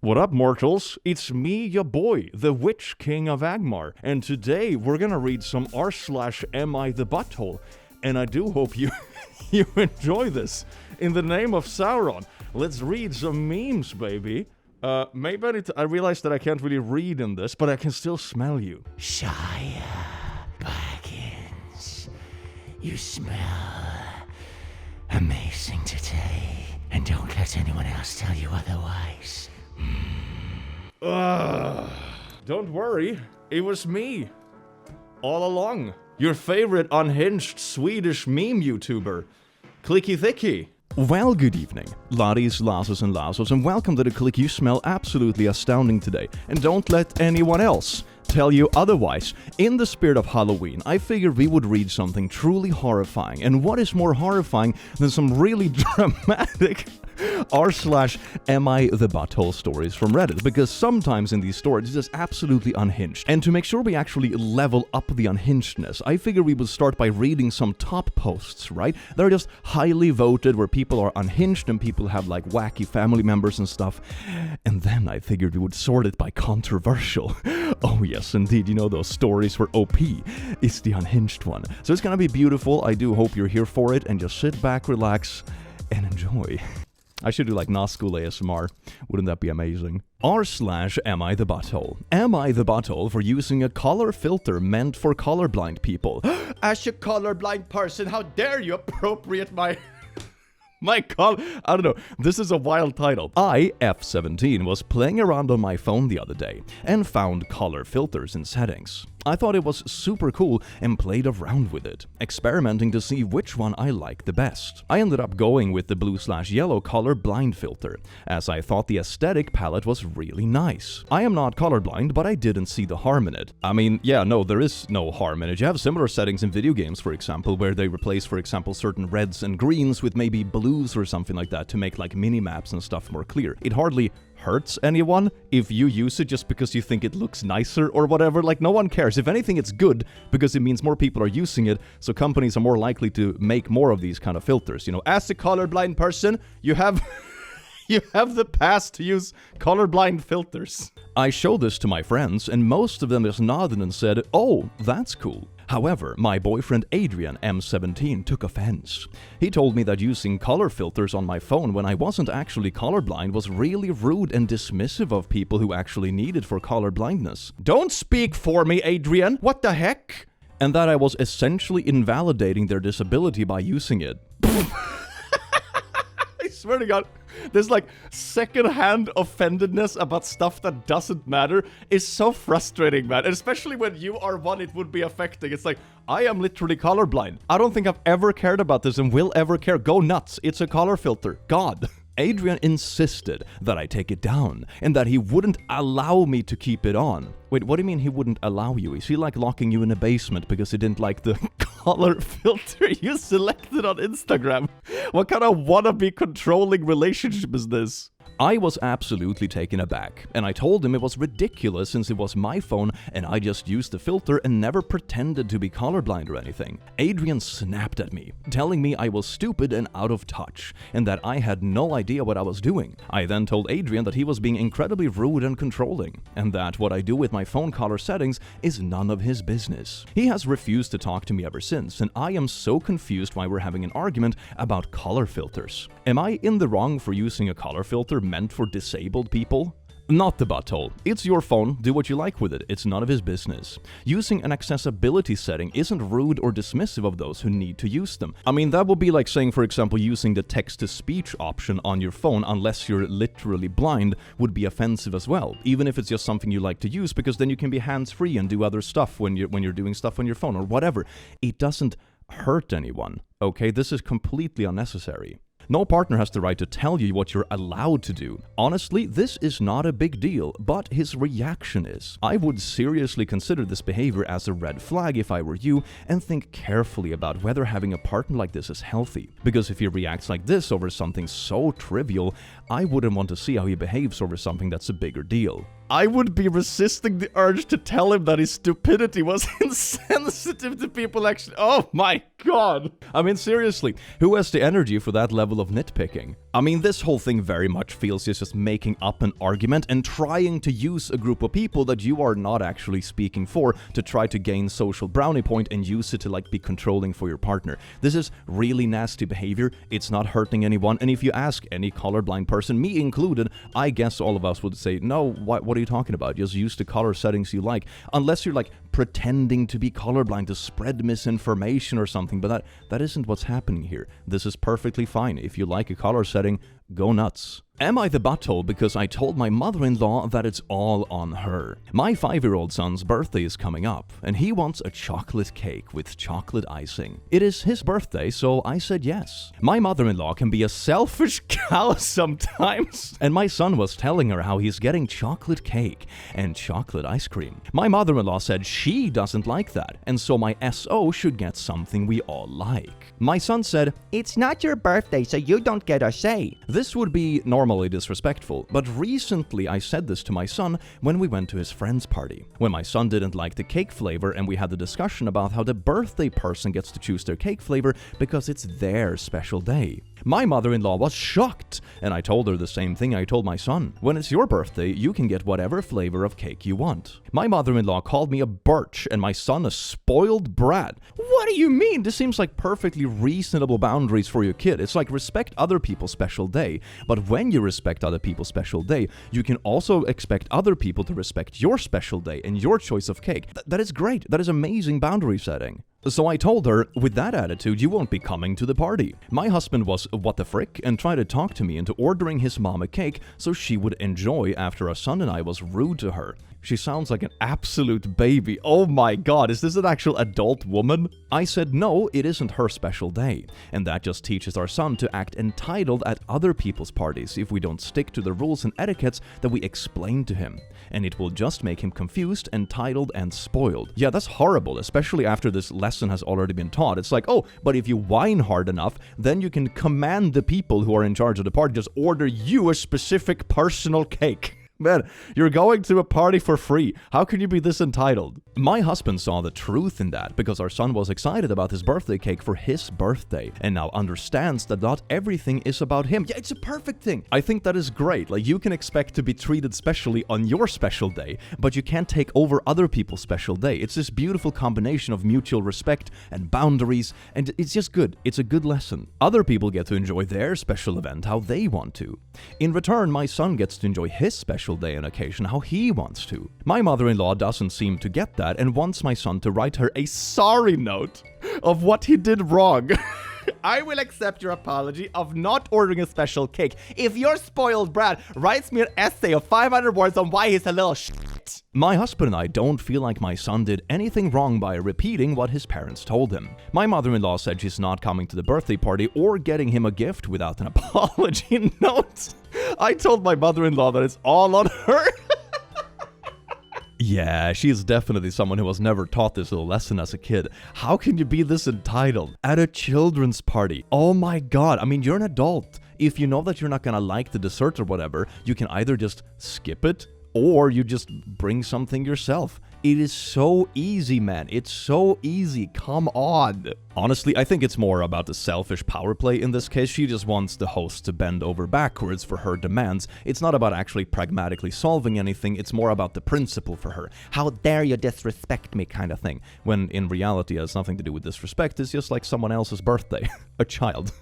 What up, mortals? It's me, your boy, the Witch King of Agmar, and today we're gonna read some r/am I the butthole, and I do hope you you enjoy this. In the name of Sauron, let's read some memes, baby. Maybe I realize that I can't really read in this, but I can still smell you. Shia Baggins, you smell amazing today, and don't let anyone else tell you otherwise. Don't worry, it was me. All along. Your favorite unhinged Swedish meme YouTuber, Clicky Thicky. Well, good evening, laddies, lasses, and lassos, and welcome to the Click. You smell absolutely astounding today, and don't let anyone else tell you otherwise. In the spirit of Halloween, I figured we would read something truly horrifying, and what is more horrifying than some really dramatic r/am I the butthole stories from Reddit, because sometimes in these stories it's just absolutely unhinged. And to make sure we actually level up the unhingedness, I figured we would start by reading some top posts, right? They're just highly voted, where people are unhinged and people have like wacky family members and stuff. And then I figured we would sort it by controversial. Oh yes, indeed, you know those stories where OP is the unhinged one. So it's gonna be beautiful. I do hope you're here for it, and just sit back, relax, and enjoy. I should do like Nazgul ASMR. Wouldn't that be amazing? r/am I the butthole? Am I the butthole for using a color filter meant for colorblind people? As a colorblind person, how dare you appropriate my color? I don't know. This is a wild title. I, F17, was playing around on my phone the other day and found color filters in settings. I thought it was super cool and played around with it, experimenting to see which one I liked the best. I ended up going with the blue/yellow color blind filter, as I thought the aesthetic palette was really nice. I am not colorblind, but I didn't see the harm in it. I mean, yeah, no, there is no harm in it. You have similar settings in video games, for example, where they replace, for example, certain reds and greens with maybe blues or something like that to make like mini-maps and stuff more clear. It hardly hurts anyone if you use it just because you think it looks nicer or whatever. Like, no one cares. If anything, it's good because it means more people are using it, so companies are more likely to make more of these kind of filters. You know, as a colorblind person, you have you have the pass to use colorblind filters. I showed this to my friends, and most of them just nodded and said, "Oh, that's cool." However, my boyfriend Adrian, M17, took offense. He told me that using color filters on my phone when I wasn't actually colorblind was really rude and dismissive of people who actually need it for color blindness. Don't speak for me, Adrian! What the heck? And that I was essentially invalidating their disability by using it. I swear to God, this like second-hand offendedness about stuff that doesn't matter is so frustrating, man. And especially when you are one it would be affecting. It's like, I am literally colorblind. I don't think I've ever cared about this and will ever care. Go nuts. It's a color filter. God. Adrian insisted that I take it down, and that he wouldn't allow me to keep it on. Wait, what do you mean he wouldn't allow you? Is he like locking you in a basement because he didn't like the color filter you selected on Instagram? What kind of wannabe controlling relationship is this? I was absolutely taken aback, and I told him it was ridiculous since it was my phone and I just used the filter and never pretended to be colorblind or anything. Adrian snapped at me, telling me I was stupid and out of touch, and that I had no idea what I was doing. I then told Adrian that he was being incredibly rude and controlling, and that what I do with my phone color settings is none of his business. He has refused to talk to me ever since, and I am so confused why we're having an argument about color filters. Am I in the wrong for using a color filter meant for disabled people? Not the butthole. It's your phone, do what you like with it, it's none of his business. Using an accessibility setting isn't rude or dismissive of those who need to use them. I mean, that would be like saying, for example, using the text-to-speech option on your phone, unless you're literally blind, would be offensive as well, even if it's just something you like to use, because then you can be hands-free and do other stuff when you're doing stuff on your phone or whatever. It doesn't hurt anyone, okay? This is completely unnecessary. No partner has the right to tell you what you're allowed to do. Honestly, this is not a big deal, but his reaction is. I would seriously consider this behavior as a red flag if I were you, and think carefully about whether having a partner like this is healthy. Because if he reacts like this over something so trivial, I wouldn't want to see how he behaves over something that's a bigger deal. I would be resisting the urge to tell him that his stupidity was insensitive to people actually. Oh my god. I mean, seriously, who has the energy for that level of nitpicking? I mean, this whole thing very much feels just making up an argument and trying to use a group of people that you are not actually speaking for to try to gain social brownie point and use it to like be controlling for your partner. This is really nasty behavior. It's not hurting anyone. And if you ask any colorblind person, me included, I guess all of us would say, no, what are you talking about? Just use the color settings you like. Unless you're like pretending to be colorblind to spread misinformation or something, but that isn't what's happening here. This is perfectly fine. If you like a color setting, go nuts. Am I the butthole because I told my mother-in-law that it's all on her? My 5-year-old son's birthday is coming up, and he wants a chocolate cake with chocolate icing. It is his birthday, so I said yes. My mother-in-law can be a selfish cow sometimes, and my son was telling her how he's getting chocolate cake and chocolate ice cream. My mother-in-law said she doesn't like that, and so my SO should get something we all like. My son said, "It's not your birthday, so you don't get a say." This would be normally disrespectful, but recently I said this to my son when we went to his friend's party. When my son didn't like the cake flavor and we had the discussion about how the birthday person gets to choose their cake flavor because it's their special day. My mother-in-law was shocked, and I told her the same thing I told my son. When it's your birthday, you can get whatever flavor of cake you want. My mother-in-law called me a birch and my son a spoiled brat. What do you mean? This seems like perfectly reasonable boundaries for your kid. It's like respect other people's special day, but when you respect other people's special day, you can also expect other people to respect your special day and your choice of cake. That is great. That is amazing boundary setting. So I told her, with that attitude, you won't be coming to the party. My husband was what the frick and tried to talk to me into ordering his mom a cake so she would enjoy after our son and I was rude to her. She sounds like an absolute baby. Oh my god, is this an actual adult woman? I said no, it isn't her special day. And that just teaches our son to act entitled at other people's parties if we don't stick to the rules and etiquettes that we explained to him. And it will just make him confused, entitled, and spoiled. Yeah, that's horrible, especially after this lesson has already been taught. It's like, oh, but if you whine hard enough, then you can command the people who are in charge of the party just order you a specific personal cake. Man, you're going to a party for free. How can you be this entitled? My husband saw the truth in that because our son was excited about his birthday cake for his birthday and now understands that not everything is about him. Yeah, it's a perfect thing. I think that is great. Like, you can expect to be treated specially on your special day, but you can't take over other people's special day. It's this beautiful combination of mutual respect and boundaries, and it's just good. It's a good lesson. Other people get to enjoy their special event how they want to. In return, my son gets to enjoy his special day and occasion how he wants to. My mother-in-law doesn't seem to get that and wants my son to write her a sorry note of what he did wrong. I will accept your apology of not ordering a special cake if your spoiled brat writes me an essay of 500 words on why he's a little shit. My husband and I don't feel like my son did anything wrong by repeating what his parents told him. My mother-in-law said she's not coming to the birthday party or getting him a gift without an apology note. I told my mother-in-law that it's all on her. Yeah, she's definitely someone who was never taught this little lesson as a kid. How can you be this entitled at a children's party? Oh my god, I mean, you're an adult. If you know that you're not gonna like the dessert or whatever, you can either just skip it or you just bring something yourself. It is so easy, man. It's so easy. Come on. Honestly, I think it's more about the selfish power play in this case. She just wants the host to bend over backwards for her demands. It's not about actually pragmatically solving anything. It's more about the principle for her. How dare you disrespect me kind of thing. When in reality, it has nothing to do with disrespect. It's just like someone else's birthday. A child.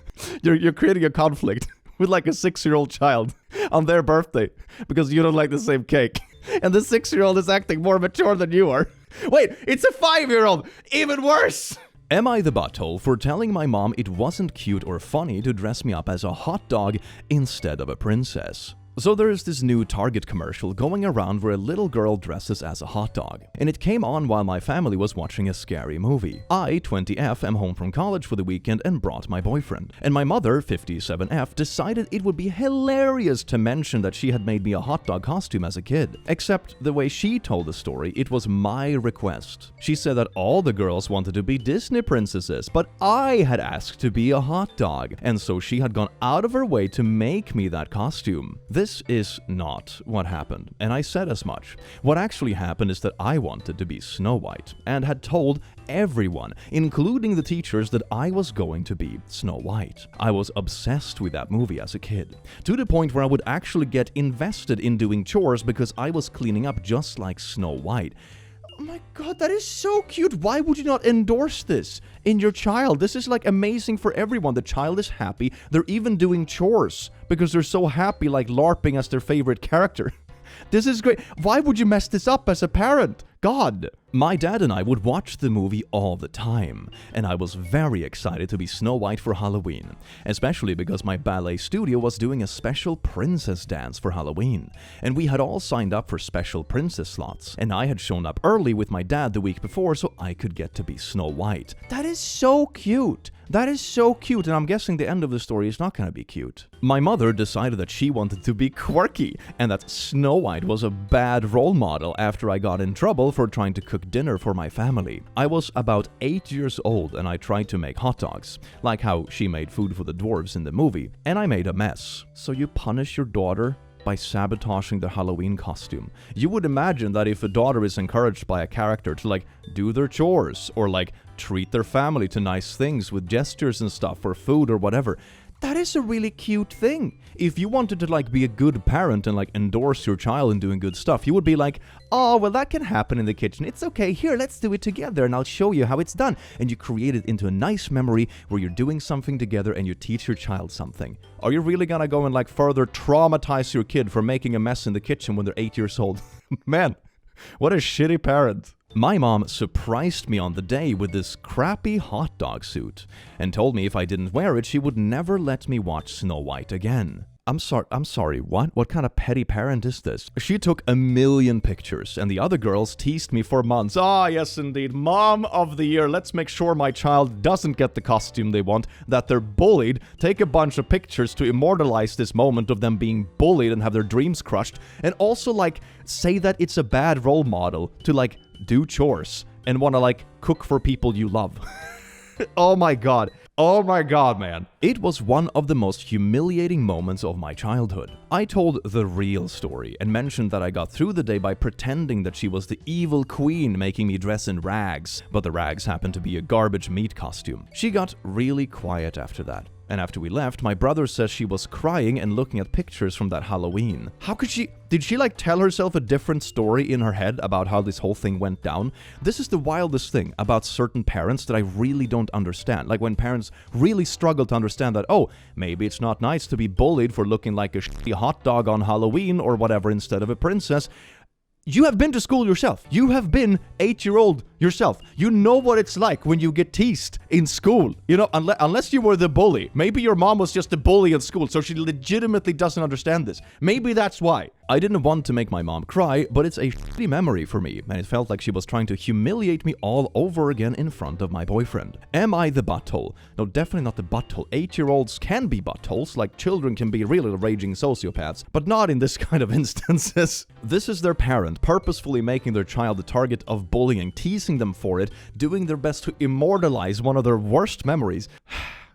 You're creating a conflict with like a 6-year-old child on their birthday because you don't like the same cake. And the 6-year-old is acting more mature than you are. Wait, it's a 5-year-old! Even worse! Am I the butthole for telling my mom it wasn't cute or funny to dress me up as a hot dog instead of a princess? So there's this new Target commercial going around where a little girl dresses as a hot dog. And it came on while my family was watching a scary movie. I, 20F, am home from college for the weekend and brought my boyfriend. And my mother, 57F, decided it would be hilarious to mention that she had made me a hot dog costume as a kid. Except the way she told the story, it was my request. She said that all the girls wanted to be Disney princesses, but I had asked to be a hot dog. And so she had gone out of her way to make me that costume. This this is not what happened, and I said as much. What actually happened is that I wanted to be Snow White, and had told everyone, including the teachers, that I was going to be Snow White. I was obsessed with that movie as a kid, to the point where I would actually get invested in doing chores because I was cleaning up just like Snow White. Oh my god, that is so cute. Why would you not endorse this in your child? This is like amazing for everyone. The child is happy. They're even doing chores because they're so happy, like LARPing as their favorite character. This is great. Why would you mess this up as a parent? God. My dad and I would watch the movie all the time, and I was very excited to be Snow White for Halloween, especially because my ballet studio was doing a special princess dance for Halloween, and we had all signed up for special princess slots, and I had shown up early with my dad the week before so I could get to be Snow White. That is so cute. That is so cute, and I'm guessing the end of the story is not gonna be cute. My mother decided that she wanted to be quirky, and that Snow White was a bad role model after I got in trouble for trying to cook dinner for my family. I was about 8 years old and I tried to make hot dogs, like how she made food for the dwarves in the movie, and I made a mess. So you punish your daughter by sabotaging the Halloween costume. You would imagine that if a daughter is encouraged by a character to like do their chores or like treat their family to nice things with gestures and stuff or food or whatever, that is a really cute thing. If you wanted to like be a good parent and like endorse your child in doing good stuff, you would be like, oh, well, that can happen in the kitchen. It's okay. Here, let's do it together and I'll show you how it's done. And you create it into a nice memory where you're doing something together and you teach your child something. Are you really gonna go and like further traumatize your kid for making a mess in the kitchen when they're 8 years old? Man, what a shitty parent. My mom surprised me on the day with this crappy hot dog suit and told me if I didn't wear it, she would never let me watch Snow White again. I'm sorry, what? What kind of petty parent is this? She took a million pictures, and the other girls teased me for months. Ah, yes indeed, Mom of the Year. Let's make sure my child doesn't get the costume they want, that they're bullied, take a bunch of pictures to immortalize this moment of them being bullied and have their dreams crushed, and also, like, say that it's a bad role model to, like, do chores and want to, like, cook for people you love. Oh my god. Oh my god, man. It was one of the most humiliating moments of my childhood. I told the real story and mentioned that I got through the day by pretending that she was the evil queen making me dress in rags, but the rags happened to be a garbage meat costume. She got really quiet after that. And after we left, my brother says she was crying and looking at pictures from that Halloween. How could she? Did she like tell herself a different story in her head about how this whole thing went down? This is the wildest thing about certain parents that I really don't understand. Like when parents really struggle to understand that, oh, maybe it's not nice to be bullied for looking like a shitty hot dog on Halloween or whatever instead of a princess. You have been to school yourself. You have been 8-year-old yourself. You know what it's like when you get teased in school. You know, unless you were the bully. Maybe your mom was just a bully in school, so she legitimately doesn't understand this. Maybe that's why. I didn't want to make my mom cry, but it's a shitty memory for me, and it felt like she was trying to humiliate me all over again in front of my boyfriend. Am I the butthole? No, definitely not the butthole. 8-year-olds can be buttholes, like children can be really raging sociopaths, but not in this kind of instances. This is their parent purposefully making their child the target of bullying, teasing them for it, doing their best to immortalize one of their worst memories.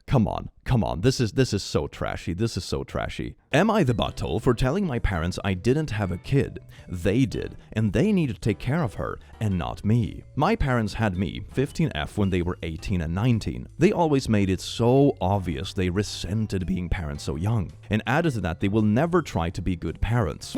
Come on. This is so trashy. This is so trashy. Am I the butthole for telling my parents I didn't have a kid? They did, and they needed to take care of her, and not me. My parents had me, 15F, when they were 18 and 19. They always made it so obvious they resented being parents so young, and added to that they will never try to be good parents.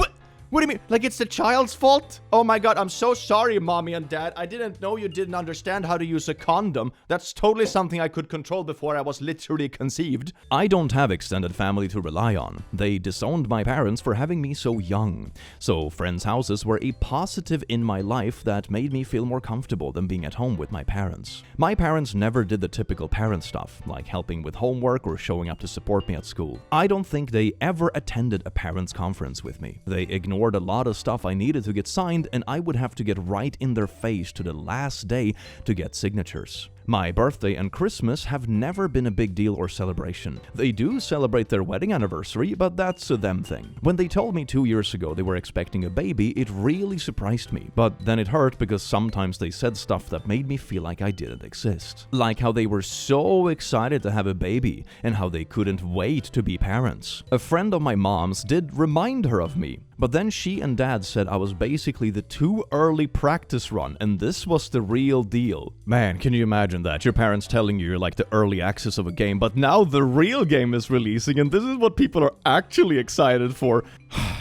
What do you mean? Like it's the child's fault? Oh my god, I'm so sorry, mommy and dad. I didn't know you didn't understand how to use a condom. That's totally something I could control before I was literally conceived. I don't have extended family to rely on. They disowned my parents for having me so young. So friends' houses were a positive in my life that made me feel more comfortable than being at home with my parents. My parents never did the typical parent stuff, like helping with homework or showing up to support me at school. I don't think they ever attended a parents' conference with me. They ignored a lot of stuff I needed to get signed, and I would have to get right in their face to the last day to get signatures. My birthday and Christmas have never been a big deal or celebration. They do celebrate their wedding anniversary, but that's a them thing. When they told me 2 years ago they were expecting a baby, it really surprised me. But then it hurt because sometimes they said stuff that made me feel like I didn't exist. Like how they were so excited to have a baby and how they couldn't wait to be parents. A friend of my mom's did remind her of me, but then she and dad said I was basically the too early practice run and this was the real deal. Man, can you imagine that? Your parents telling you you're like the early access of a game, but now the real game is releasing and this is what people are actually excited for.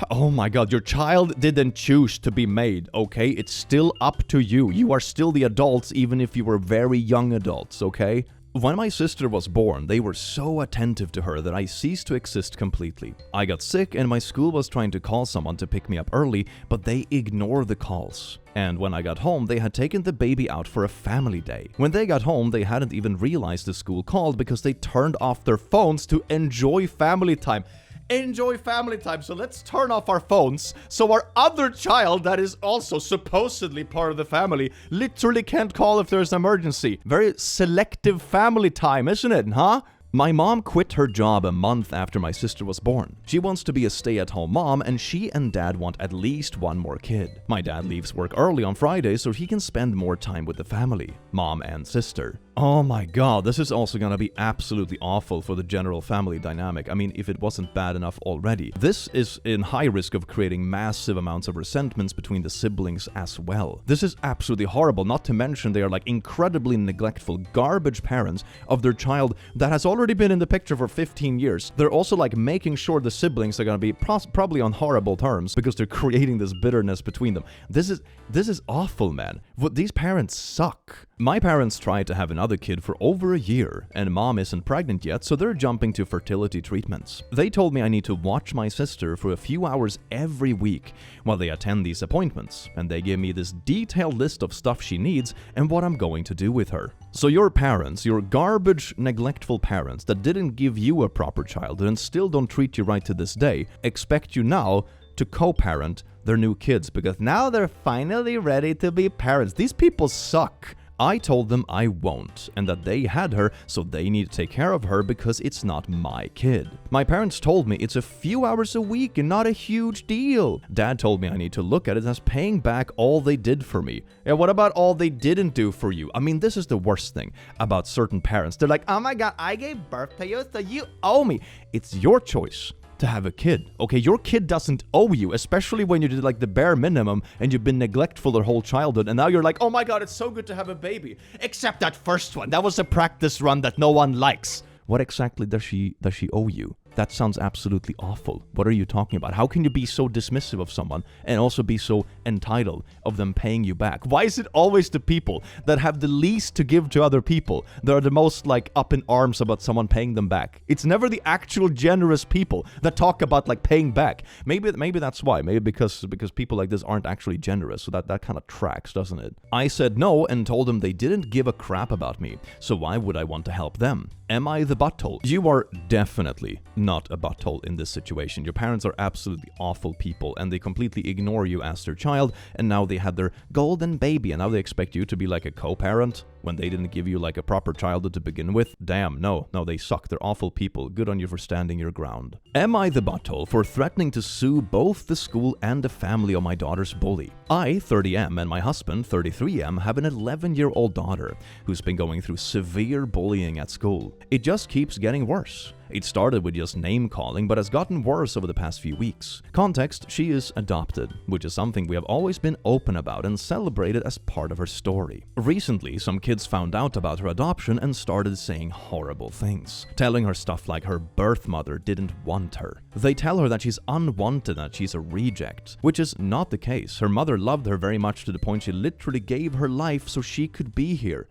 Oh my god, your child didn't choose to be made, okay? It's still up to you. You are still the adults even if you were very young adults, okay? When my sister was born, they were so attentive to her that I ceased to exist completely. I got sick and my school was trying to call someone to pick me up early, but they ignored the calls. And when I got home, they had taken the baby out for a family day. When they got home, they hadn't even realized the school called because they turned off their phones to enjoy family time. Enjoy family time, so let's turn off our phones so our other child that is also supposedly part of the family literally can't call if there's an emergency. Very selective family time, isn't it, huh? My mom quit her job a month after my sister was born. She wants to be a stay-at-home mom and she and dad want at least one more kid. My dad leaves work early on Friday so he can spend more time with the family, mom and sister. Oh my god, this is also gonna be absolutely awful for the general family dynamic. I mean, if it wasn't bad enough already. This is in high risk of creating massive amounts of resentments between the siblings as well. This is absolutely horrible, not to mention they are like incredibly neglectful, garbage parents of their child that has already been in the picture for 15 years. They're also like making sure the siblings are gonna be probably on horrible terms because they're creating this bitterness between them. This is awful, man. These parents suck. My parents tried to have another kid for over a year, and mom isn't pregnant yet, so they're jumping to fertility treatments. They told me I need to watch my sister for a few hours every week while they attend these appointments, and they give me this detailed list of stuff she needs and what I'm going to do with her. So your parents, your garbage, neglectful parents that didn't give you a proper childhood and still don't treat you right to this day, expect you now to co-parent their new kids because now they're finally ready to be parents. These people suck. I told them I won't, and that they had her, so they need to take care of her because it's not my kid. My parents told me it's a few hours a week and not a huge deal. Dad told me I need to look at it as paying back all they did for me. And what about all they didn't do for you? I mean, this is the worst thing about certain parents. They're like, oh my god, I gave birth to you, so you owe me. It's your choice to have a kid. Okay, your kid doesn't owe you, especially when you did like the bare minimum and you've been neglectful their whole childhood and now you're like, oh my god, it's so good to have a baby. Except that first one. That was a practice run that no one likes. What exactly does she owe you? That sounds absolutely awful. What are you talking about? How can you be so dismissive of someone and also be so entitled of them paying you back? Why is it always the people that have the least to give to other people that are the most like up in arms about someone paying them back? It's never the actual generous people that talk about like paying back. Maybe that's why. Maybe because people like this aren't actually generous. So that kind of tracks, doesn't it? I said no and told them they didn't give a crap about me. So why would I want to help them? Am I the butthole? You are definitely not a butthole in this situation. Your parents are absolutely awful people and they completely ignore you as their child, and now they had their golden baby and now they expect you to be like a co-parent when they didn't give you like a proper childhood to begin with. Damn, no, they suck. They're awful people. Good on you for standing your ground. Am I the butthole for threatening to sue both the school and the family of my daughter's bully? I, 30M, and my husband, 33M, have an 11-year-old daughter who's been going through severe bullying at school. It just keeps getting worse. It started with just name-calling, but has gotten worse over the past few weeks. Context, she is adopted, which is something we have always been open about and celebrated as part of her story. Recently, some kids found out about her adoption and started saying horrible things, telling her stuff like her birth mother didn't want her. They tell her that she's unwanted and that she's a reject, which is not the case. Her mother loved her very much to the point she literally gave her life so she could be here.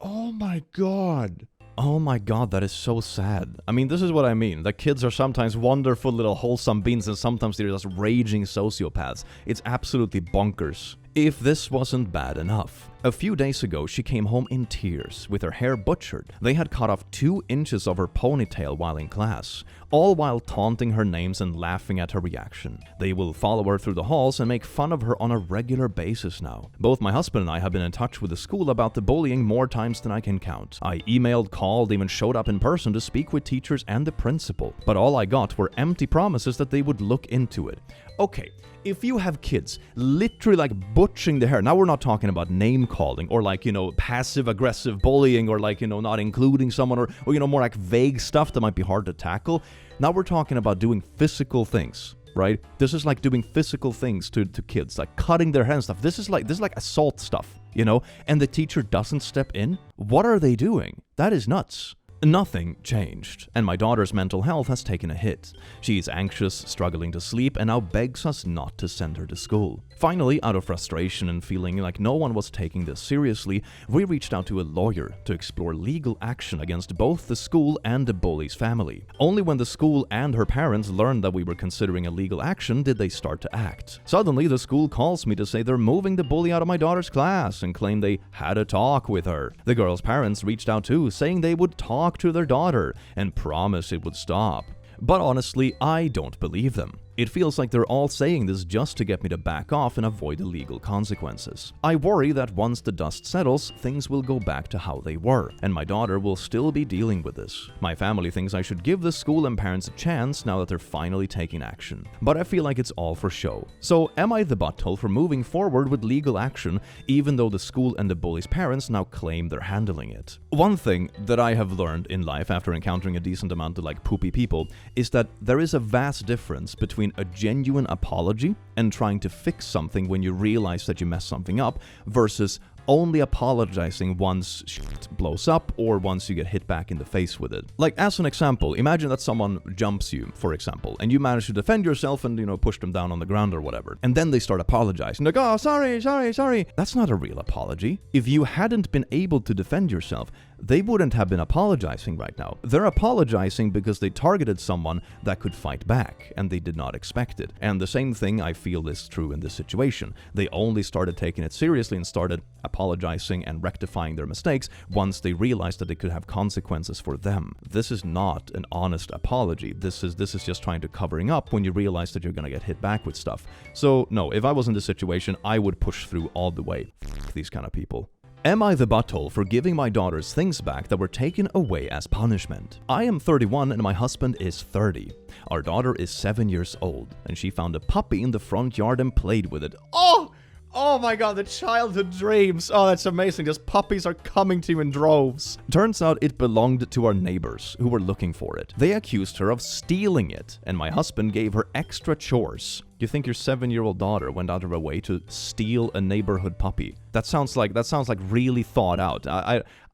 Oh my god. Oh my god, that is so sad. I mean, this is what I mean. The kids are sometimes wonderful little wholesome beings and sometimes they're just raging sociopaths. It's absolutely bonkers. If this wasn't bad enough, a few days ago she came home in tears with her hair butchered. They had cut off 2 inches of her ponytail while in class, all while taunting her names and laughing at her reaction. They will follow her through the halls and make fun of her on a regular basis now. Both my husband and I have been in touch with the school about the bullying more times than I can count. I emailed, called, even showed up in person to speak with teachers and the principal, but all I got were empty promises that they would look into it. Okay, if you have kids literally like butchering their hair, now we're not talking about name calling or like, passive aggressive bullying or like, not including someone or more like vague stuff that might be hard to tackle. Now we're talking about doing physical things, right? This is like doing physical things to kids, like cutting their hair and stuff. This is like assault stuff, and the teacher doesn't step in. What are they doing? That is nuts. Nothing changed, and my daughter's mental health has taken a hit. She's anxious, struggling to sleep, and now begs us not to send her to school. Finally, out of frustration and feeling like no one was taking this seriously, we reached out to a lawyer to explore legal action against both the school and the bully's family. Only when the school and her parents learned that we were considering a legal action did they start to act. Suddenly, the school calls me to say they're moving the bully out of my daughter's class and claim they had a talk with her. The girl's parents reached out too, saying they would talk to their daughter and promise it would stop. But honestly, I don't believe them. It feels like they're all saying this just to get me to back off and avoid the legal consequences. I worry that once the dust settles, things will go back to how they were, and my daughter will still be dealing with this. My family thinks I should give the school and parents a chance now that they're finally taking action, but I feel like it's all for show. So am I the butthole for moving forward with legal action, even though the school and the bully's parents now claim they're handling it? One thing that I have learned in life after encountering a decent amount of like poopy people is that there is a vast difference between a genuine apology and trying to fix something when you realize that you messed something up versus only apologizing once shit blows up or once you get hit back in the face with it. Like, as an example, imagine that someone jumps you, for example, and you manage to defend yourself and, push them down on the ground or whatever. And then they start apologizing. Like, oh, sorry. That's not a real apology. If you hadn't been able to defend yourself, they wouldn't have been apologizing right now. They're apologizing because they targeted someone that could fight back, and they did not expect it. And the same thing I feel is true in this situation. They only started taking it seriously and started apologizing and rectifying their mistakes once they realized that it could have consequences for them. This is not an honest apology. This is just trying to covering up when you realize that you're gonna get hit back with stuff. So no, if I was in this situation, I would push through all the way. F these kind of people. Am I the butthole for giving my daughter's things back that were taken away as punishment? I am 31 and my husband is 30. Our daughter is 7 years old, and she found a puppy in the front yard and played with it. Oh my god, the childhood dreams. Oh, that's amazing. Just puppies are coming to you in droves. Turns out it belonged to our neighbors who were looking for it. They accused her of stealing it, and my husband gave her extra chores. You think your 7-year-old daughter went out of her way to steal a neighborhood puppy? That sounds like really thought out.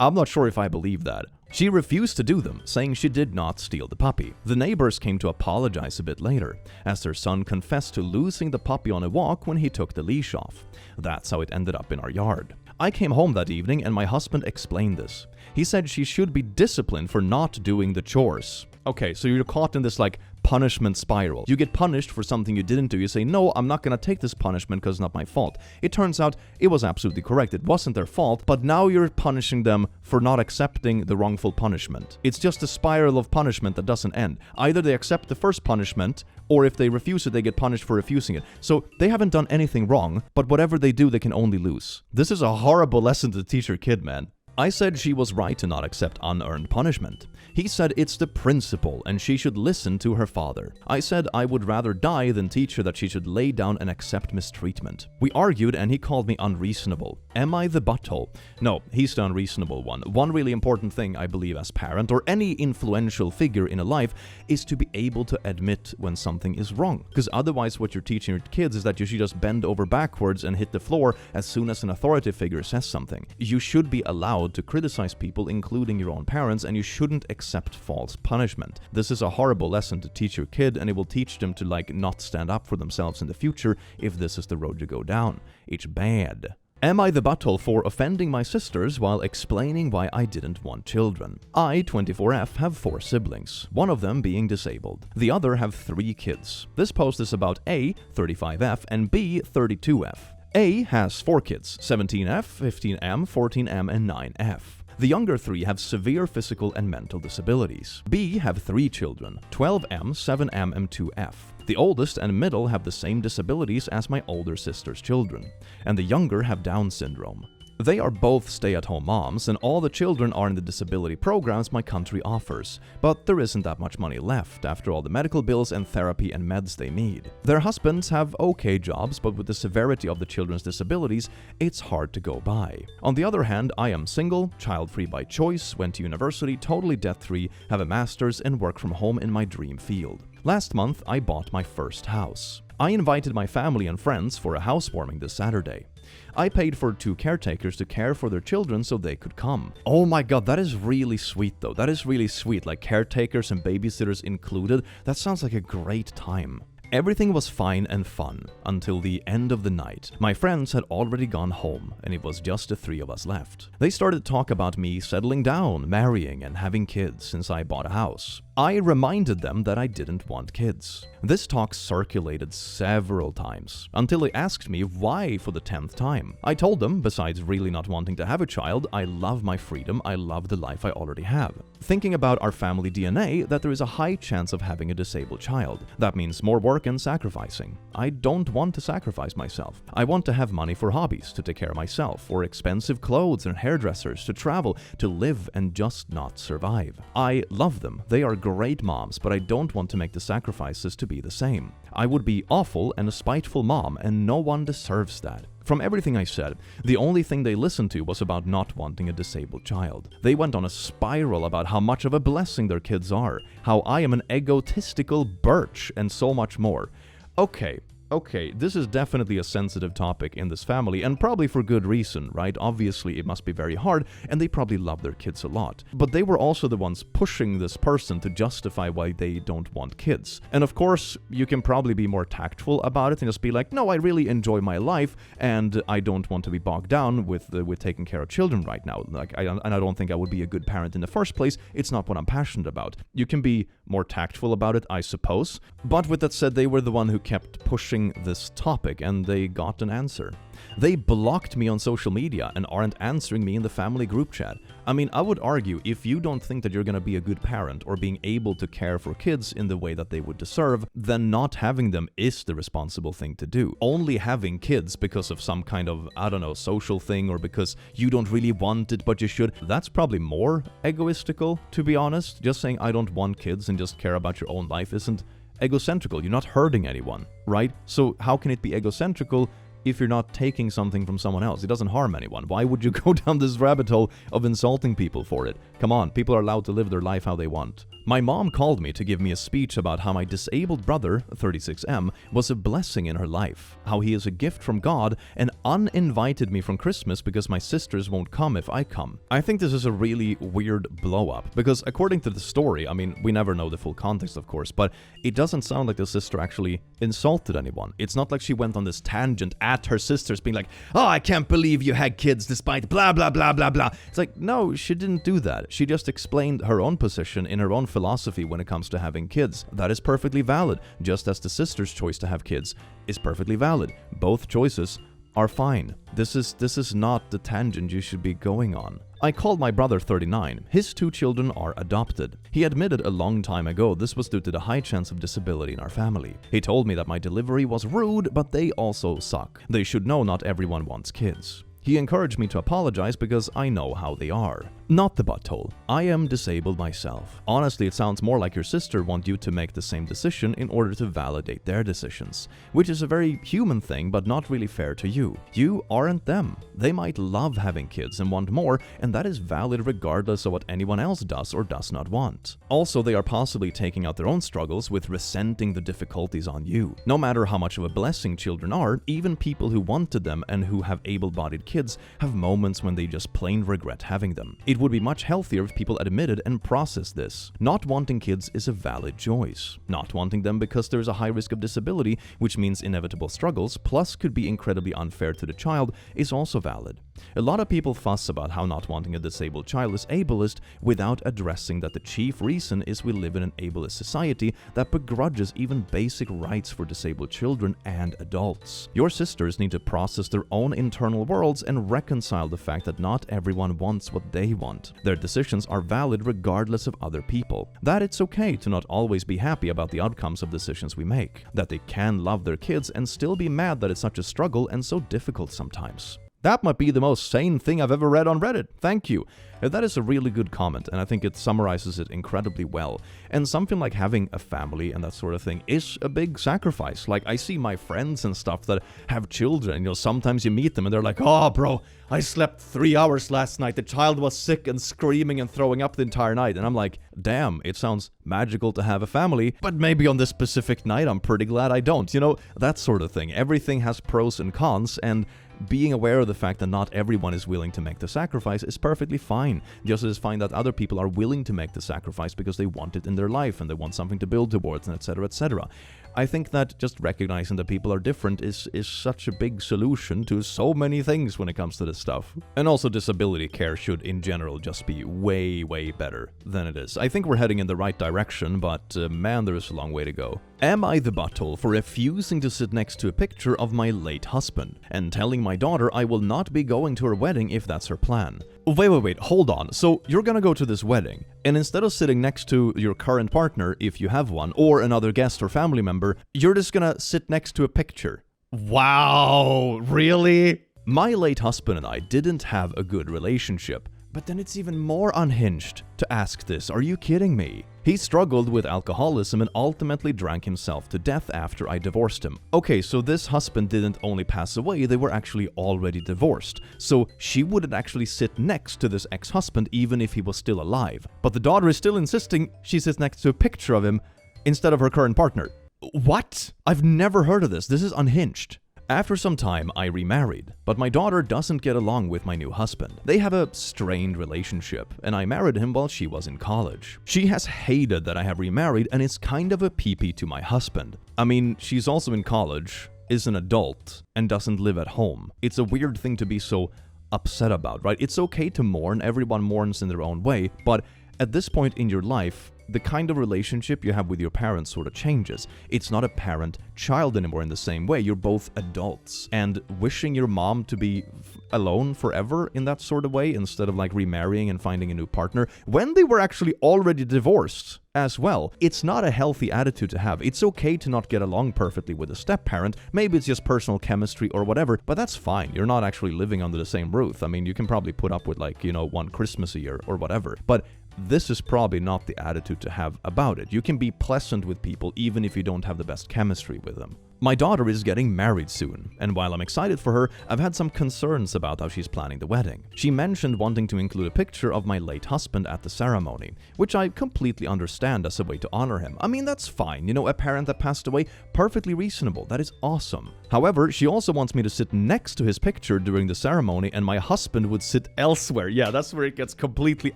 I'm not sure if I believe that. She refused to do them, saying she did not steal the puppy. The neighbors came to apologize a bit later, as their son confessed to losing the puppy on a walk when he took the leash off. That's how it ended up in our yard. I came home that evening and my husband explained this. He said she should be disciplined for not doing the chores. Okay, so you're caught in this punishment spiral. You get punished for something you didn't do. You say, no, I'm not gonna take this punishment because it's not my fault. It turns out it was absolutely correct. It wasn't their fault, but now you're punishing them for not accepting the wrongful punishment. It's just a spiral of punishment that doesn't end. Either they accept the first punishment, or if they refuse it, they get punished for refusing it. So they haven't done anything wrong, but whatever they do, they can only lose. This is a horrible lesson to teach your kid, man. I said she was right to not accept unearned punishment. He said it's the principle and she should listen to her father. I said I would rather die than teach her that she should lay down and accept mistreatment. We argued and he called me unreasonable. Am I the butthole? No, he's the unreasonable one. One really important thing I believe as parent or any influential figure in a life is to be able to admit when something is wrong. Because otherwise what you're teaching your kids is that you should just bend over backwards and hit the floor as soon as an authority figure says something. You should be allowed to criticize people, including your own parents, and you shouldn't accept false punishment. This is a horrible lesson to teach your kid, and it will teach them to not stand up for themselves in the future if this is the road you go down. It's bad. Am I the butthole for offending my sisters while explaining why I didn't want children? I, 24F, have 4 siblings, one of them being disabled. The other have 3 kids. This post is about A, 35F, and B, 32F. A has 4 kids, 17F, 15M, 14M, and 9F. The younger 3 have severe physical and mental disabilities. B have 3 children, 12M, 7M, and 2F. The oldest and middle have the same disabilities as my older sister's children, and the younger have Down syndrome. They are both stay-at-home moms, and all the children are in the disability programs my country offers, but there isn't that much money left after all the medical bills and therapy and meds they need. Their husbands have okay jobs, but with the severity of the children's disabilities, it's hard to go by. On the other hand, I am single, child-free by choice, went to university, totally debt-free, have a master's, and work from home in my dream field. Last month, I bought my first house. I invited my family and friends for a housewarming this Saturday. I paid for 2 caretakers to care for their children so they could come. Oh my god, that is really sweet though. That is really sweet, like caretakers and babysitters included. That sounds like a great time. Everything was fine and fun until the end of the night. My friends had already gone home and it was just the 3 of us left. They started to talk about me settling down, marrying, and having kids since I bought a house. I reminded them that I didn't want kids. This talk circulated several times until they asked me why for the 10th time. I told them, besides really not wanting to have a child, I love my freedom, I love the life I already have. Thinking about our family DNA, that there is a high chance of having a disabled child. That means more work and sacrificing. I don't want to sacrifice myself. I want to have money for hobbies, to take care of myself, or expensive clothes and hairdressers, to travel, to live and just not survive. I love them. They are great moms, but I don't want to make the sacrifices to be the same. I would be awful and a spiteful mom, and no one deserves that. From everything I said, the only thing they listened to was about not wanting a disabled child. They went on a spiral about how much of a blessing their kids are, how I am an egotistical birch, and so much more. Okay, this is definitely a sensitive topic in this family, and probably for good reason, right? Obviously, it must be very hard, and they probably love their kids a lot. But they were also the ones pushing this person to justify why they don't want kids. And of course, you can probably be more tactful about it and just be like, no, I really enjoy my life, and I don't want to be bogged down with taking care of children right now. I don't think I would be a good parent in the first place. It's not what I'm passionate about. You can be more tactful about it, I suppose. But with that said, they were the one who kept pushing this topic, and they got an answer. They blocked me on social media and aren't answering me in the family group chat. I mean, I would argue, if you don't think that you're gonna be a good parent or being able to care for kids in the way that they would deserve, then not having them is the responsible thing to do. Only having kids because of some kind of, I don't know, social thing, or because you don't really want it but you should, that's probably more egoistical, to be honest. Just saying I don't want kids and just care about your own life isn't egocentrical. You're not hurting anyone, right? So how can it be egocentrical if you're not taking something from someone else? It doesn't harm anyone. Why would you go down this rabbit hole of insulting people for it? Come on, people are allowed to live their life how they want. My mom called me to give me a speech about how my disabled brother, 36M, was a blessing in her life, how he is a gift from God, and uninvited me from Christmas because my sisters won't come if I come. I think this is a really weird blow-up, because according to the story, I mean, we never know the full context of course, but it doesn't sound like the sister actually insulted anyone. It's not like she went on this tangent at her sisters being like, oh, I can't believe you had kids despite blah blah blah blah blah. It's like, no, she didn't do that. She just explained her own position in her own philosophy when it comes to having kids. That is perfectly valid, just as the sister's choice to have kids is perfectly valid. Both choices are fine. This is not the tangent you should be going on. I called my brother 39. His 2 children are adopted. He admitted a long time ago this was due to the high chance of disability in our family. He told me that my delivery was rude, but they also suck. They should know not everyone wants kids. He encouraged me to apologize because I know how they are. Not the butthole. I am disabled myself. Honestly, it sounds more like your sister wants you to make the same decision in order to validate their decisions, which is a very human thing but not really fair to you. You aren't them. They might love having kids and want more, and that is valid regardless of what anyone else does or does not want. Also, they are possibly taking out their own struggles with resenting the difficulties on you. No matter how much of a blessing children are, even people who wanted them and who have able-bodied kids have moments when they just plain regret having them. It would be much healthier if people admitted and processed this. Not wanting kids is a valid choice. Not wanting them because there's a high risk of disability, which means inevitable struggles, plus could be incredibly unfair to the child, is also valid. A lot of people fuss about how not wanting a disabled child is ableist without addressing that the chief reason is we live in an ableist society that begrudges even basic rights for disabled children and adults. Your sisters need to process their own internal worlds and reconcile the fact that not everyone wants what they want. Their decisions are valid regardless of other people. That it's okay to not always be happy about the outcomes of decisions we make. That they can love their kids and still be mad that it's such a struggle and so difficult sometimes. That might be the most sane thing I've ever read on Reddit. Thank you. That is a really good comment, and I think it summarizes it incredibly well. And something like having a family and that sort of thing is a big sacrifice. Like, I see my friends and stuff that have children, sometimes you meet them and they're like, "Oh, bro, I slept 3 hours last night. The child was sick and screaming and throwing up the entire night." And I'm like, damn, it sounds magical to have a family, but maybe on this specific night I'm pretty glad I don't. That sort of thing. Everything has pros and cons, and being aware of the fact that not everyone is willing to make the sacrifice is perfectly fine. Just as fine that other people are willing to make the sacrifice because they want it in their life and they want something to build towards, and etc., etc. I think that just recognizing that people are different is such a big solution to so many things when it comes to this stuff. And also disability care should in general just be way, way better than it is. I think we're heading in the right direction, but man, there is a long way to go. Am I the butthole for refusing to sit next to a picture of my late husband and telling my daughter I will not be going to her wedding if that's her plan? Wait, hold on. So you're gonna go to this wedding, and instead of sitting next to your current partner, if you have one, or another guest or family member, you're just gonna sit next to a picture. Wow, really? My late husband and I didn't have a good relationship. But then it's even more unhinged to ask this. Are you kidding me? He struggled with alcoholism and ultimately drank himself to death after I divorced him. Okay, so this husband didn't only pass away, they were actually already divorced. So she wouldn't actually sit next to this ex-husband even if he was still alive. But the daughter is still insisting she sits next to a picture of him instead of her current partner. What? I've never heard of this. This is unhinged. After some time, I remarried, but my daughter doesn't get along with my new husband. They have a strained relationship, and I married him while she was in college. She has hated that I have remarried, and is kind of a pee-pee to my husband. I mean, she's also in college, is an adult, and doesn't live at home. It's a weird thing to be so upset about, right? It's okay to mourn, everyone mourns in their own way, but at this point in your life, the kind of relationship you have with your parents sort of changes. It's not a parent-child anymore in the same way. You're both adults. And wishing your mom to be alone forever in that sort of way, instead of like remarrying and finding a new partner, when they were actually already divorced as well, it's not a healthy attitude to have. It's okay to not get along perfectly with a step-parent. Maybe it's just personal chemistry or whatever, but that's fine. You're not actually living under the same roof. I mean, you can probably put up with one Christmas a year or whatever. But this is probably not the attitude to have about it. You can be pleasant with people even if you don't have the best chemistry with them. My daughter is getting married soon, and while I'm excited for her, I've had some concerns about how she's planning the wedding. She mentioned wanting to include a picture of my late husband at the ceremony, which I completely understand as a way to honor him. I mean, that's fine, a parent that passed away, perfectly reasonable, that is awesome. However, she also wants me to sit next to his picture during the ceremony, and my husband would sit elsewhere. Yeah, that's where it gets completely,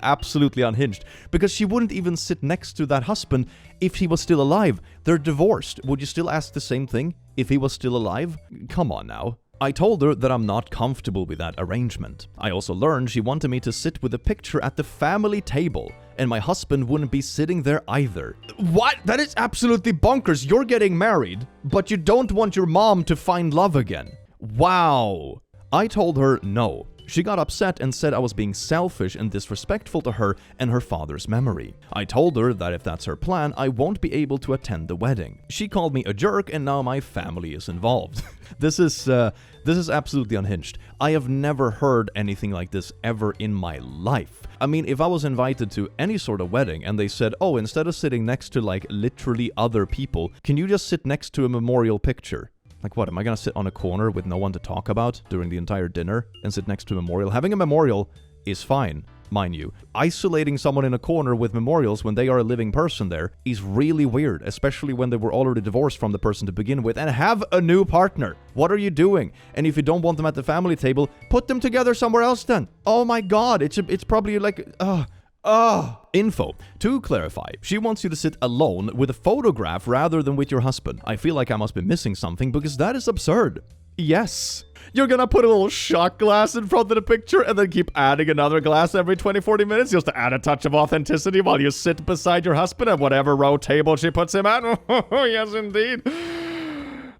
absolutely unhinged, because she wouldn't even sit next to that husband if he was still alive. They're divorced. Would you still ask the same thing if he was still alive? Come on now. I told her that I'm not comfortable with that arrangement. I also learned she wanted me to sit with a picture at the family table, and my husband wouldn't be sitting there either. What? That is absolutely bonkers. You're getting married, but you don't want your mom to find love again. Wow. I told her no. She got upset and said I was being selfish and disrespectful to her and her father's memory. I told her that if that's her plan, I won't be able to attend the wedding. She called me a jerk, and now my family is involved. This is absolutely unhinged. I have never heard anything like this ever in my life. I mean, if I was invited to any sort of wedding and they said, oh, instead of sitting next to literally other people, can you just sit next to a memorial picture? Like what, am I gonna sit on a corner with no one to talk about during the entire dinner and sit next to a memorial? Having a memorial is fine. mind you. Isolating someone in a corner with memorials when they are a living person there is really weird, especially when they were already divorced from the person to begin with and have a new partner. What are you doing? And if you don't want them at the family table, put them together somewhere else then. Oh my god, it's probably like, Info. To clarify, she wants you to sit alone with a photograph rather than with your husband. I feel like I must be missing something because that is absurd. Yes. You're gonna put a little shot glass in front of the picture and then keep adding another glass every 20-40 minutes just to add a touch of authenticity while you sit beside your husband at whatever row table she puts him at? Oh, yes, indeed.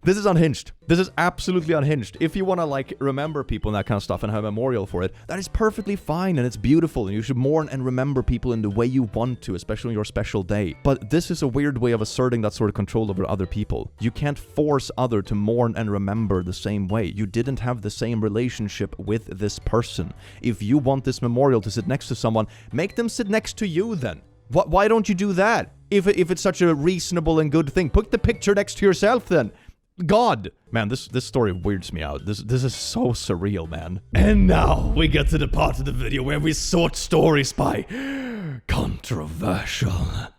This is unhinged. This is absolutely unhinged. If you want to, like, remember people and that kind of stuff and have a memorial for it, that is perfectly fine and it's beautiful and you should mourn and remember people in the way you want to, especially on your special day. But this is a weird way of asserting that sort of control over other people. You can't force other to mourn and remember the same way. You didn't have the same relationship with this person. If you want this memorial to sit next to someone, make them sit next to you then. Why don't you do that? If it's such a reasonable and good thing, put the picture next to yourself then. God! Man, this story weirds me out. This is so surreal, man. And now, we get to the part of the video where we sort stories by controversial.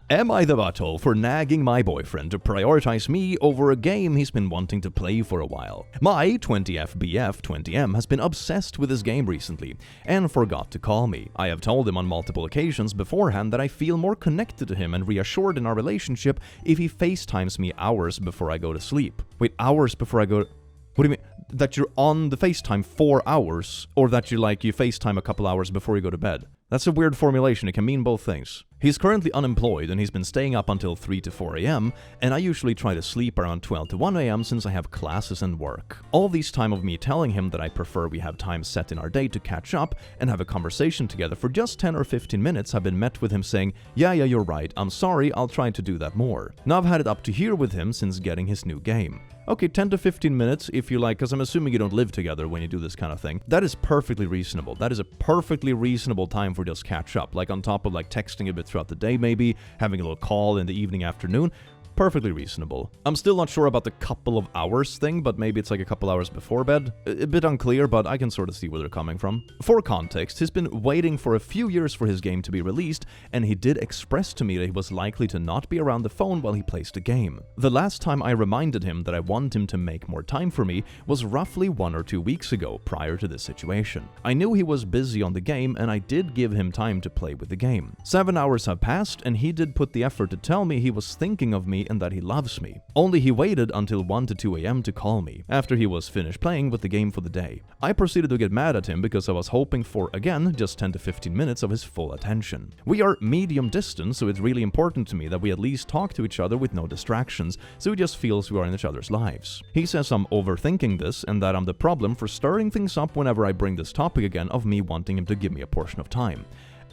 Am I the butthole for nagging my boyfriend to prioritize me over a game he's been wanting to play for a while? My 20FBF 20M has been obsessed with this game recently and forgot to call me. I have told him on multiple occasions beforehand that I feel more connected to him and reassured in our relationship if he FaceTimes me hours before I go to sleep. Wait, hours before I go to... What do you mean? That you're on the FaceTime 4 hours? Or that you FaceTime a couple hours before you go to bed? That's a weird formulation. It can mean both things. He's currently unemployed and he's been staying up until 3 to 4 a.m. and I usually try to sleep around 12 to 1 a.m. since I have classes and work. All this time of me telling him that I prefer we have time set in our day to catch up and have a conversation together for just 10 or 15 minutes have been met with him saying, yeah, you're right, I'm sorry, I'll try to do that more. Now I've had it up to here with him since getting his new game. Okay, 10 to 15 minutes if you like, because I'm assuming you don't live together when you do this kind of thing. That is perfectly reasonable. That is a perfectly reasonable time for just catch up, like on top of like texting a bit throughout the day maybe, having a little call in the evening, afternoon. Perfectly reasonable. I'm still not sure about the couple of hours thing, but maybe it's like a couple hours before bed. A bit unclear, but I can sort of see where they're coming from. For context, he's been waiting for a few years for his game to be released, and he did express to me that he was likely to not be around the phone while he plays the game. The last time I reminded him that I want him to make more time for me was roughly 1 or 2 weeks ago, prior to this situation. I knew he was busy on the game, and I did give him time to play with the game. 7 hours have passed, and he did put the effort to tell me he was thinking of me and that he loves me. Only he waited until 1 to 2 a.m. to call me, after he was finished playing with the game for the day. I proceeded to get mad at him because I was hoping for, again, just 10 to 15 minutes of his full attention. We are medium distance, so it's really important to me that we at least talk to each other with no distractions, so he just feels we are in each other's lives. He says I'm overthinking this and that I'm the problem for stirring things up whenever I bring this topic again of me wanting him to give me a portion of time.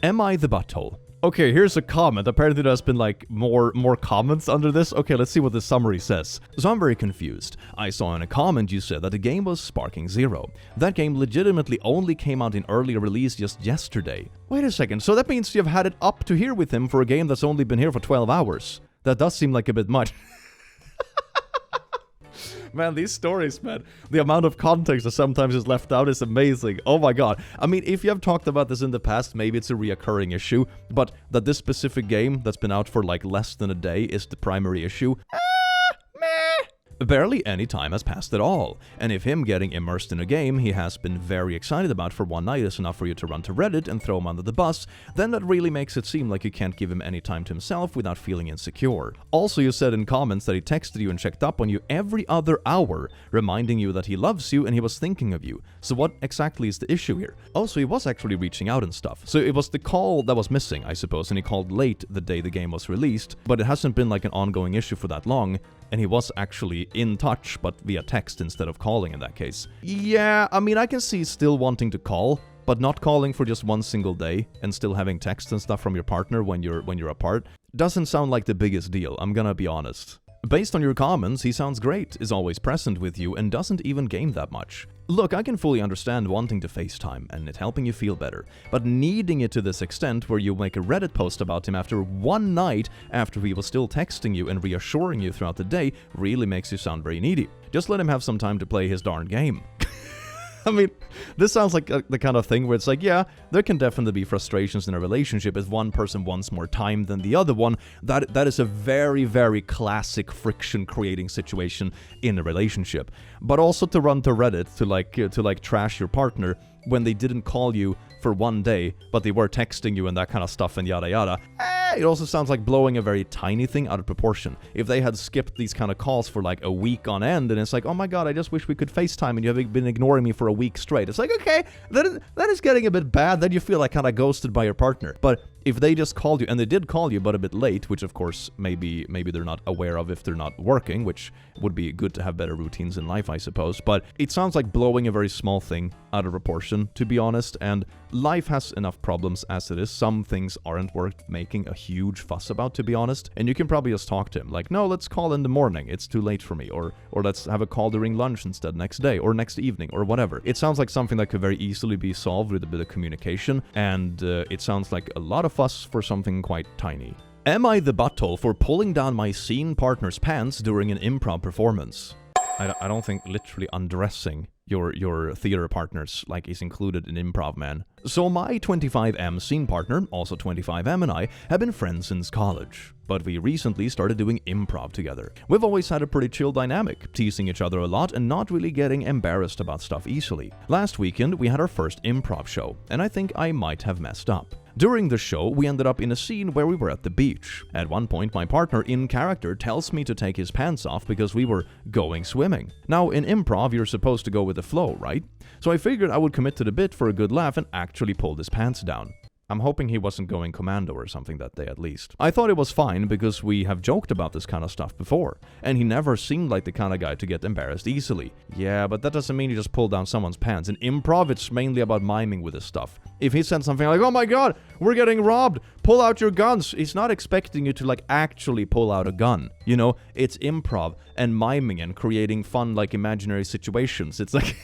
Am I the butthole? Okay, here's a comment. Apparently there's been like more comments under this. Okay, let's see what the summary says. So I'm very confused. I saw in a comment you said that the game was Sparking Zero. That game legitimately only came out in early release just yesterday. Wait a second, so that means you've had it up to here with him for a game that's only been here for 12 hours. That does seem like a bit much. Man, these stories, man. The amount of context that sometimes is left out is amazing. Oh my god. I mean, if you have talked about this in the past, maybe it's a reoccurring issue, but that this specific game that's been out for like less than a day is the primary issue, barely any time has passed at all, and if him getting immersed in a game he has been very excited about for one night is enough for you to run to Reddit and throw him under the bus, then that really makes it seem like you can't give him any time to himself without feeling insecure. Also, you said in comments that he texted you and checked up on you every other hour, reminding you that he loves you and he was thinking of you. So what exactly is the issue here? Also, he was actually reaching out and stuff. So it was the call that was missing, I suppose, and he called late the day the game was released, but it hasn't been like an ongoing issue for that long, and he was actually in touch, but via text instead of calling in that case. Yeah, I mean, I can see still wanting to call, but not calling for just one single day and still having text and stuff from your partner when you're apart doesn't sound like the biggest deal, I'm gonna be honest. Based on your comments, he sounds great, is always present with you, and doesn't even game that much. Look, I can fully understand wanting to FaceTime and it helping you feel better, but needing it to this extent where you make a Reddit post about him after one night after he was still texting you and reassuring you throughout the day really makes you sound very needy. Just let him have some time to play his darn game. I mean, this sounds like the kind of thing where it's like, yeah, there can definitely be frustrations in a relationship if one person wants more time than the other one. That is a very, very classic friction-creating situation in a relationship. But also to run to Reddit to like trash your partner when they didn't call you for one day, but they were texting you and that kind of stuff and yada yada. It also sounds like blowing a very tiny thing out of proportion. If they had skipped these kind of calls for like a week on end, and it's like, oh my god, I just wish we could FaceTime and you have been ignoring me for a week straight. It's like, okay, that is getting a bit bad. Then you feel like kind of ghosted by your partner. But if they just called you, and they did call you, but a bit late, which of course maybe they're not aware of if they're not working, which would be good to have better routines in life, I suppose. But it sounds like blowing a very small thing out of proportion, to be honest, and life has enough problems as it is. Some things aren't worth making a huge fuss about, to be honest, and you can probably just talk to him, like, no, let's call in the morning, it's too late for me, or let's have a call during lunch instead next day, or next evening, or whatever. It sounds like something that could very easily be solved with a bit of communication, and it sounds like a lot of fuss for something quite tiny. Am I the butthole for pulling down my scene partner's pants during an improv performance? I don't think literally undressing your theater partners like is included in improv, man. So my 25M scene partner, also 25M, and I have been friends since college, but we recently started doing improv together. We've always had a pretty chill dynamic, teasing each other a lot and not really getting embarrassed about stuff easily. Last weekend we had our first improv show, and I think I might have messed up. During the show, we ended up in a scene where we were at the beach. At one point, my partner in character tells me to take his pants off because we were going swimming. Now, in improv, you're supposed to go with the flow, right? So I figured I would commit to the bit for a good laugh and actually pulled his pants down. I'm hoping he wasn't going commando or something that day at least. I thought it was fine because we have joked about this kind of stuff before, and he never seemed like the kind of guy to get embarrassed easily. Yeah, but that doesn't mean you just pull down someone's pants. In improv, it's mainly about miming with this stuff. If he said something like, oh my god, we're getting robbed, pull out your guns, he's not expecting you to like actually pull out a gun. You know, it's improv and miming and creating fun like imaginary situations. It's like...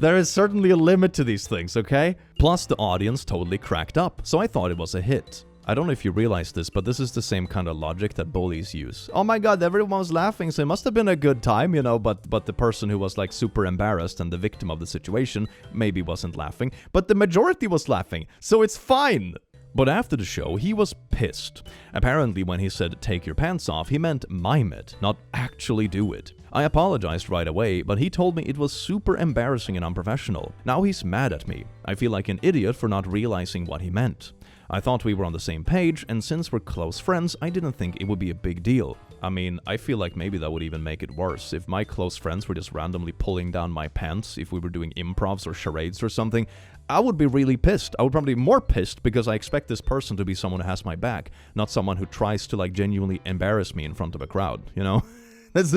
There is certainly a limit to these things, okay? Plus, the audience totally cracked up, so I thought it was a hit. I don't know if you realize this, but this is the same kind of logic that bullies use. Oh my god, everyone was laughing, so it must have been a good time, you know, but the person who was like super embarrassed and the victim of the situation maybe wasn't laughing, but the majority was laughing, so it's fine! But after the show, he was pissed. Apparently, when he said take your pants off, he meant mime it, not actually do it. I apologized right away, but he told me it was super embarrassing and unprofessional. Now he's mad at me. I feel like an idiot for not realizing what he meant. I thought we were on the same page, and since we're close friends, I didn't think it would be a big deal. I mean, I feel like maybe that would even make it worse. If my close friends were just randomly pulling down my pants, if we were doing improvs or charades or something, I would be really pissed. I would probably be more pissed because I expect this person to be someone who has my back, not someone who tries to like genuinely embarrass me in front of a crowd, you know? This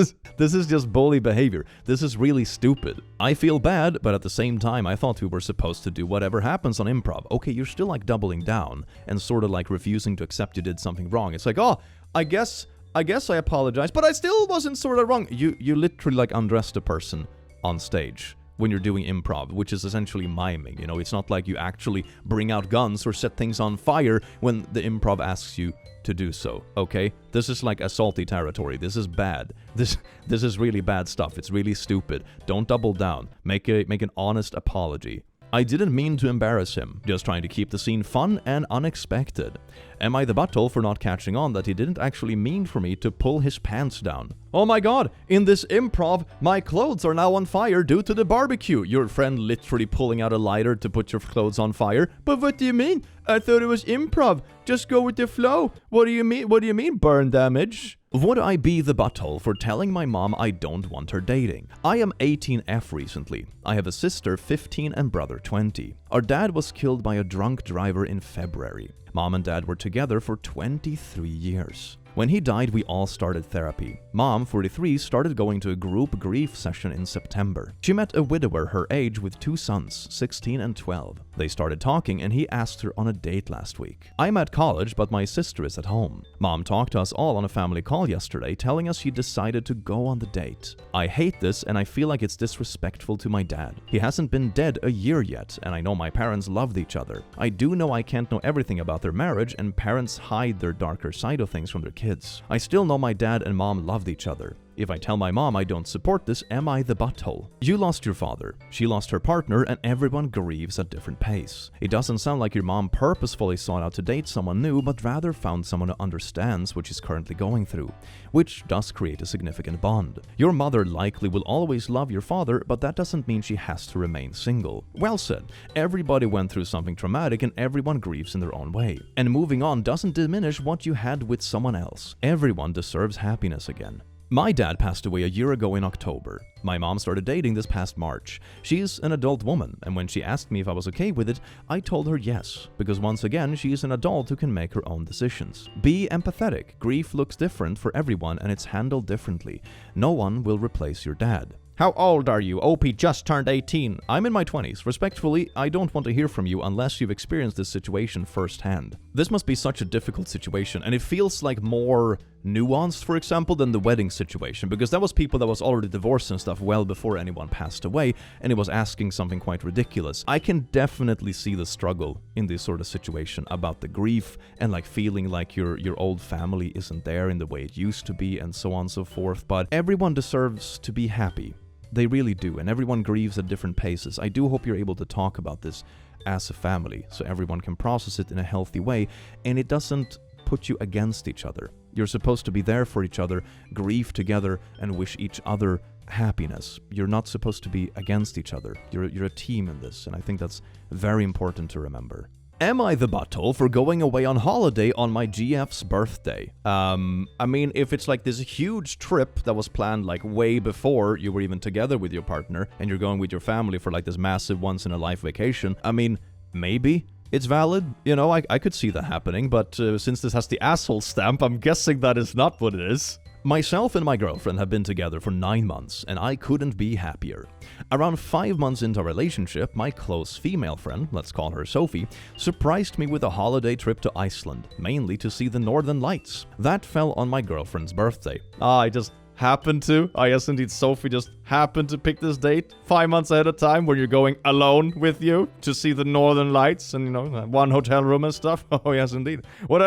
is just bully behavior. This is really stupid. I feel bad, but at the same time, I thought we were supposed to do whatever happens on improv. Okay, you're still like doubling down and sort of like refusing to accept you did something wrong. It's like, oh, I guess I apologize, but I still wasn't sort of wrong. You literally like undressed a person on stage when you're doing improv, which is essentially miming. You know, it's not like you actually bring out guns or set things on fire when the improv asks you to do so, okay? This is like assaulty territory. This is bad. This is really bad stuff. It's really stupid. Don't double down. Make an honest apology. I didn't mean to embarrass him, just trying to keep the scene fun and unexpected. Am I the butthole for not catching on that he didn't actually mean for me to pull his pants down? Oh my god, in this improv, my clothes are now on fire due to the barbecue. Your friend literally pulling out a lighter to put your clothes on fire. But what do you mean? I thought it was improv. Just go with the flow. What do you mean? What do you mean, burn damage? Would I be the butthole for telling my mom I don't want her dating? I am 18F recently. I have a sister 15 and brother 20. Our dad was killed by a drunk driver in February. Mom and dad were together for 23 years. When he died, we all started therapy. Mom, 43, started going to a group grief session in September. She met a widower her age with 2 sons, 16 and 12. They started talking and he asked her on a date last week. I'm at college, but my sister is at home. Mom talked to us all on a family call yesterday, telling us she decided to go on the date. I hate this and I feel like it's disrespectful to my dad. He hasn't been dead a year yet, and I know my parents loved each other. I do know I can't know everything about their marriage, and parents hide their darker side of things from their kids. I still know my dad and mom loved each other. If I tell my mom I don't support this, am I the butthole? You lost your father, she lost her partner, and everyone grieves at different pace. It doesn't sound like your mom purposefully sought out to date someone new, but rather found someone who understands what she's currently going through, which does create a significant bond. Your mother likely will always love your father, but that doesn't mean she has to remain single. Well said. Everybody went through something traumatic and everyone grieves in their own way. And moving on doesn't diminish what you had with someone else. Everyone deserves happiness again. My dad passed away a year ago in October. My mom started dating this past March. She's an adult woman, and when she asked me if I was okay with it, I told her yes, because once again, she's an adult who can make her own decisions. Be empathetic. Grief looks different for everyone, and it's handled differently. No one will replace your dad. How old are you? OP just turned 18. I'm in my 20s. Respectfully, I don't want to hear from you unless you've experienced this situation firsthand. This must be such a difficult situation, and it feels like more nuanced, for example, than the wedding situation, because that was people that was already divorced and stuff well before anyone passed away, and it was asking something quite ridiculous. I can definitely see the struggle in this sort of situation about the grief and like feeling like your old family isn't there in the way it used to be and so on and so forth, but everyone deserves to be happy. They really do, and everyone grieves at different paces. I do hope you're able to talk about this as a family, so everyone can process it in a healthy way, and it doesn't put you against each other. You're supposed to be there for each other, grieve together, and wish each other happiness. You're not supposed to be against each other. You're a team in this, and I think that's very important to remember. Am I the butthole for going away on holiday on my GF's birthday? I mean, if it's like this huge trip that was planned like way before you were even together with your partner and you're going with your family for like this massive once-in-a-life vacation, I mean, maybe it's valid. You know, I could see that happening, but since this has the asshole stamp, I'm guessing that is not what it is. Myself and my girlfriend have been together for 9 months, and I couldn't be happier. Around 5 months into our relationship, my close female friend, let's call her Sophie, surprised me with a holiday trip to Iceland, mainly to see the Northern Lights. That fell on my girlfriend's birthday. I just happened to. Yes, indeed, Sophie just happened to pick this date 5 months ahead of time when you're going alone with you to see the Northern Lights and, you know, one hotel room and stuff. Oh, yes, indeed. What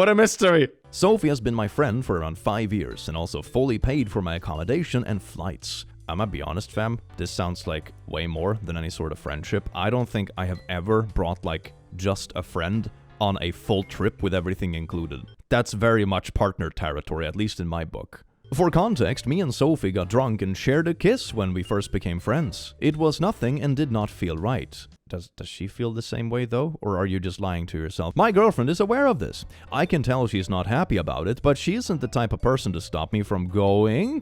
a mystery. Sophie has been my friend for around 5 years and also fully paid for my accommodation and flights. I'm gonna be honest, fam, this sounds like way more than any sort of friendship. I don't think I have ever brought like just a friend on a full trip with everything included. That's very much partner territory, at least in my book. For context, me and Sophie got drunk and shared a kiss when we first became friends. It was nothing and did not feel right. Does she feel the same way though? Or are you just lying to yourself? My girlfriend is aware of this. I can tell she's not happy about it, but she isn't the type of person to stop me from going? ?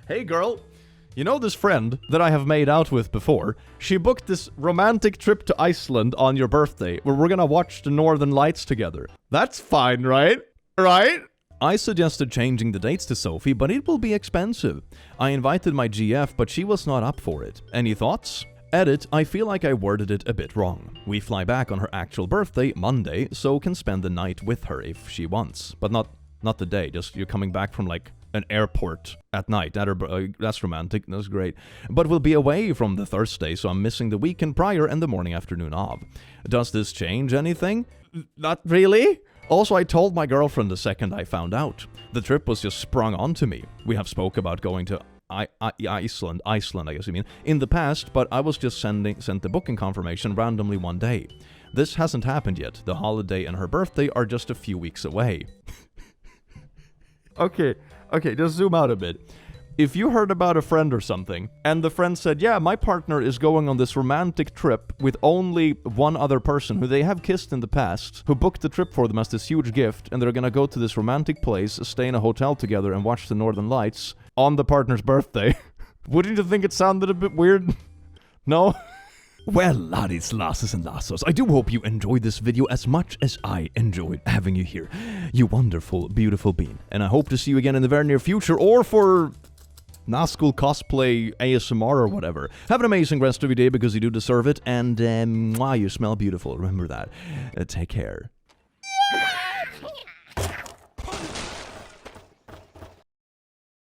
Hey girl, you know this friend that I have made out with before? She booked this romantic trip to Iceland on your birthday where we're gonna watch the Northern Lights together. That's fine, right? Right? I suggested changing the dates to Sophie, but it will be expensive. I invited my GF, but she was not up for it. Any thoughts? Edit, I feel like I worded it a bit wrong. We fly back on her actual birthday, Monday, so can spend the night with her if she wants. But not the day, just you're coming back from like an airport at night. That's romantic, that's great. But we'll be away from the Thursday, so I'm missing the weekend prior and the morning afternoon of. Does this change anything? Not really. Also, I told my girlfriend the second I found out. The trip was just sprung onto me. We have spoke about going to Iceland, I guess you mean, in the past, but I was just sent the booking confirmation randomly one day. This hasn't happened yet. The holiday and her birthday are just a few weeks away. Okay, just zoom out a bit. If you heard about a friend or something, and the friend said, yeah, my partner is going on this romantic trip with only one other person who they have kissed in the past, who booked the trip for them as this huge gift, and they're gonna go to this romantic place, stay in a hotel together, and watch the Northern Lights on the partner's birthday. Wouldn't you think it sounded a bit weird? No? Well, laddies, lasses, and lassos, I do hope you enjoyed this video as much as I enjoyed having you here. You wonderful, beautiful being. And I hope to see you again in the very near future, or for Nazgul cosplay ASMR or whatever. Have an amazing rest of your day because you do deserve it, and you smell beautiful, remember that. Take care.